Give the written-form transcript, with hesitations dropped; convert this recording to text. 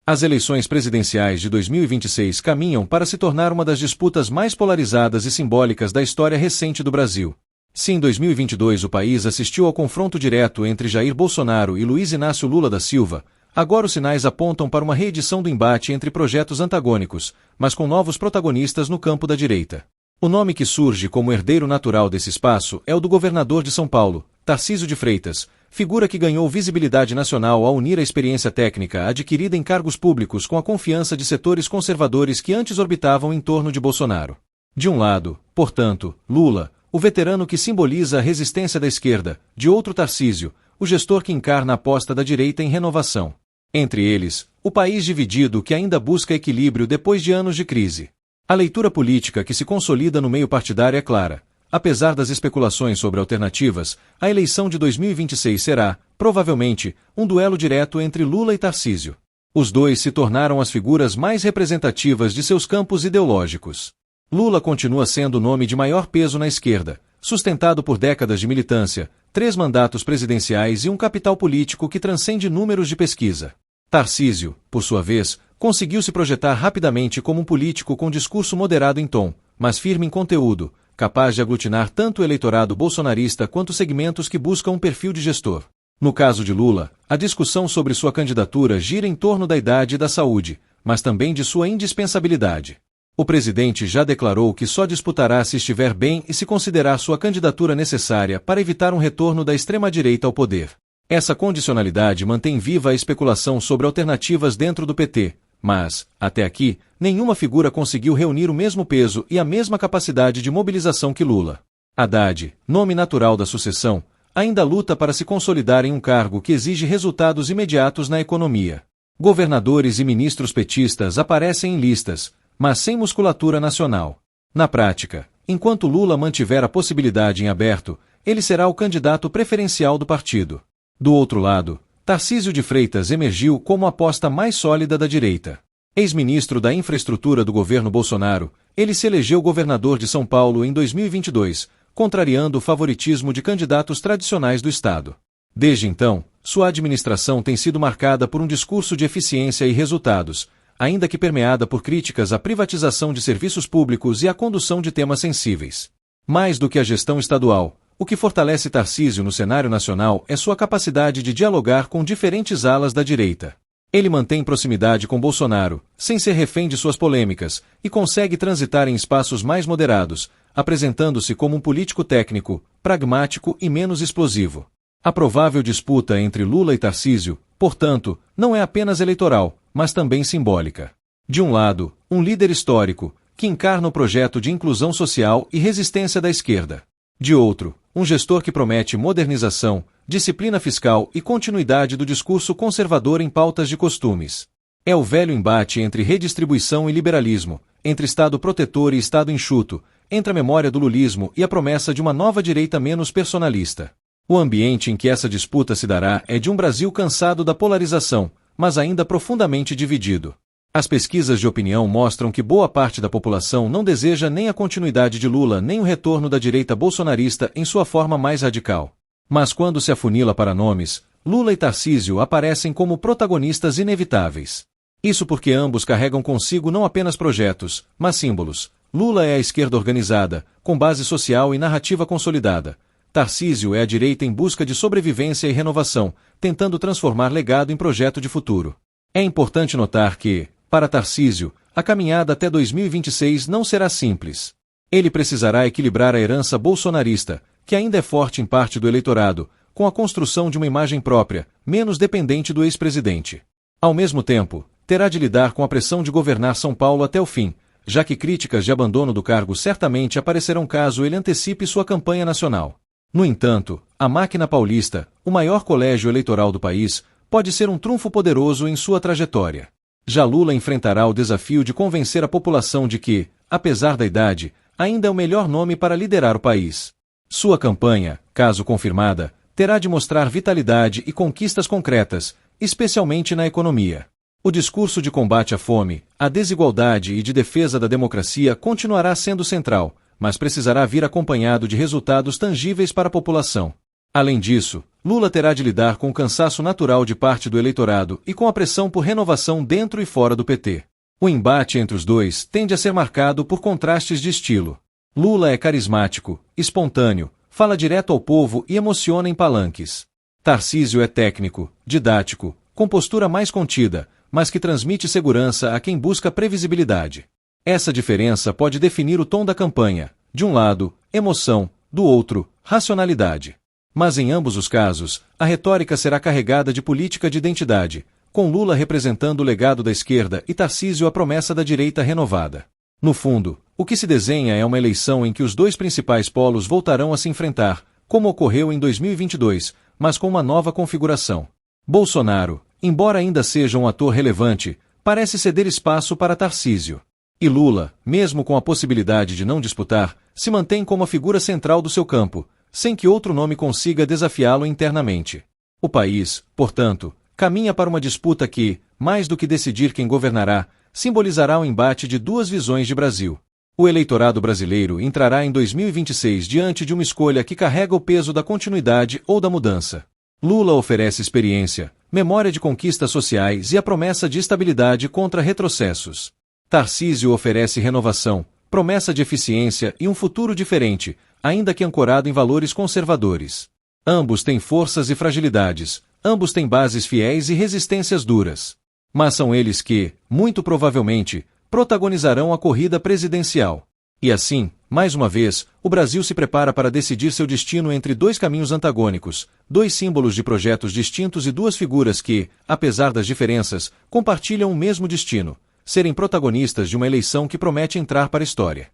As eleições presidenciais de 2026 caminham para se tornar uma das disputas mais polarizadas e simbólicas da história recente do Brasil. Se em 2022 o país assistiu ao confronto direto entre Jair Bolsonaro e Luiz Inácio Lula da Silva, agora os sinais apontam para uma reedição do embate entre projetos antagônicos, mas com novos protagonistas no campo da direita. O nome que surge como herdeiro natural desse espaço é o do governador de São Paulo, Tarcísio de Freitas, figura que ganhou visibilidade nacional ao unir a experiência técnica adquirida em cargos públicos com a confiança de setores conservadores que antes orbitavam em torno de Bolsonaro. De um lado, portanto, Lula, o veterano que simboliza a resistência da esquerda; de outro, Tarcísio, o gestor que encarna a aposta da direita em renovação. Entre eles, o país dividido que ainda busca equilíbrio depois de anos de crise. A leitura política que se consolida no meio partidário é clara. Apesar das especulações sobre alternativas, a eleição de 2026 será, provavelmente, um duelo direto entre Lula e Tarcísio. Os dois se tornaram as figuras mais representativas de seus campos ideológicos. Lula continua sendo o nome de maior peso na esquerda, sustentado por décadas de militância, 3 mandatos presidenciais e um capital político que transcende números de pesquisa. Tarcísio, por sua vez, conseguiu se projetar rapidamente como um político com discurso moderado em tom, mas firme em conteúdo, capaz de aglutinar tanto o eleitorado bolsonarista quanto segmentos que buscam um perfil de gestor. No caso de Lula, a discussão sobre sua candidatura gira em torno da idade e da saúde, mas também de sua indispensabilidade. O presidente já declarou que só disputará se estiver bem e se considerar sua candidatura necessária para evitar um retorno da extrema-direita ao poder. Essa condicionalidade mantém viva a especulação sobre alternativas dentro do PT, mas, até aqui, nenhuma figura conseguiu reunir o mesmo peso e a mesma capacidade de mobilização que Lula. Haddad, nome natural da sucessão, ainda luta para se consolidar em um cargo que exige resultados imediatos na economia. Governadores e ministros petistas aparecem em listas, mas sem musculatura nacional. Na prática, enquanto Lula mantiver a possibilidade em aberto, ele será o candidato preferencial do partido. Do outro lado, Tarcísio de Freitas emergiu como a aposta mais sólida da direita. Ex-ministro da Infraestrutura do governo Bolsonaro, ele se elegeu governador de São Paulo em 2022, contrariando o favoritismo de candidatos tradicionais do estado. Desde então, sua administração tem sido marcada por um discurso de eficiência e resultados, ainda que permeada por críticas à privatização de serviços públicos e à condução de temas sensíveis. Mais do que a gestão estadual, o que fortalece Tarcísio no cenário nacional é sua capacidade de dialogar com diferentes alas da direita. Ele mantém proximidade com Bolsonaro, sem ser refém de suas polêmicas, e consegue transitar em espaços mais moderados, apresentando-se como um político técnico, pragmático e menos explosivo. A provável disputa entre Lula e Tarcísio, portanto, não é apenas eleitoral, mas também simbólica. De um lado, um líder histórico, que encarna o projeto de inclusão social e resistência da esquerda. De outro, um gestor que promete modernização, disciplina fiscal e continuidade do discurso conservador em pautas de costumes. É o velho embate entre redistribuição e liberalismo, entre Estado protetor e Estado enxuto, entre a memória do lulismo e a promessa de uma nova direita menos personalista. O ambiente em que essa disputa se dará é de um Brasil cansado da polarização, mas ainda profundamente dividido. As pesquisas de opinião mostram que boa parte da população não deseja nem a continuidade de Lula nem o retorno da direita bolsonarista em sua forma mais radical. Mas quando se afunila para nomes, Lula e Tarcísio aparecem como protagonistas inevitáveis. Isso porque ambos carregam consigo não apenas projetos, mas símbolos. Lula é a esquerda organizada, com base social e narrativa consolidada. Tarcísio é a direita em busca de sobrevivência e renovação, tentando transformar legado em projeto de futuro. É importante notar que, para Tarcísio, a caminhada até 2026 não será simples. Ele precisará equilibrar a herança bolsonarista, que ainda é forte em parte do eleitorado, com a construção de uma imagem própria, menos dependente do ex-presidente. Ao mesmo tempo, terá de lidar com a pressão de governar São Paulo até o fim, já que críticas de abandono do cargo certamente aparecerão caso ele antecipe sua campanha nacional. No entanto, a máquina paulista, o maior colégio eleitoral do país, pode ser um trunfo poderoso em sua trajetória. Já Lula enfrentará o desafio de convencer a população de que, apesar da idade, ainda é o melhor nome para liderar o país. Sua campanha, caso confirmada, terá de mostrar vitalidade e conquistas concretas, especialmente na economia. O discurso de combate à fome, à desigualdade e de defesa da democracia continuará sendo central, mas precisará vir acompanhado de resultados tangíveis para a população. Além disso, Lula terá de lidar com o cansaço natural de parte do eleitorado e com a pressão por renovação dentro e fora do PT. O embate entre os dois tende a ser marcado por contrastes de estilo. Lula é carismático, espontâneo, fala direto ao povo e emociona em palanques. Tarcísio é técnico, didático, com postura mais contida, mas que transmite segurança a quem busca previsibilidade. Essa diferença pode definir o tom da campanha. De um lado, emoção, do outro, racionalidade. Mas em ambos os casos, a retórica será carregada de política de identidade, com Lula representando o legado da esquerda e Tarcísio a promessa da direita renovada. No fundo, o que se desenha é uma eleição em que os dois principais polos voltarão a se enfrentar, como ocorreu em 2022, mas com uma nova configuração. Bolsonaro, embora ainda seja um ator relevante, parece ceder espaço para Tarcísio. E Lula, mesmo com a possibilidade de não disputar, se mantém como a figura central do seu campo, sem que outro nome consiga desafiá-lo internamente. O país, portanto, caminha para uma disputa que, mais do que decidir quem governará, simbolizará o embate de duas visões de Brasil. O eleitorado brasileiro entrará em 2026 diante de uma escolha que carrega o peso da continuidade ou da mudança. Lula oferece experiência, memória de conquistas sociais e a promessa de estabilidade contra retrocessos. Tarcísio oferece renovação, promessa de eficiência e um futuro diferente, ainda que ancorado em valores conservadores. Ambos têm forças e fragilidades, ambos têm bases fiéis e resistências duras. Mas são eles que, muito provavelmente, protagonizarão a corrida presidencial. E assim, mais uma vez, o Brasil se prepara para decidir seu destino entre dois caminhos antagônicos, dois símbolos de projetos distintos e duas figuras que, apesar das diferenças, compartilham o mesmo destino: serem protagonistas de uma eleição que promete entrar para a história.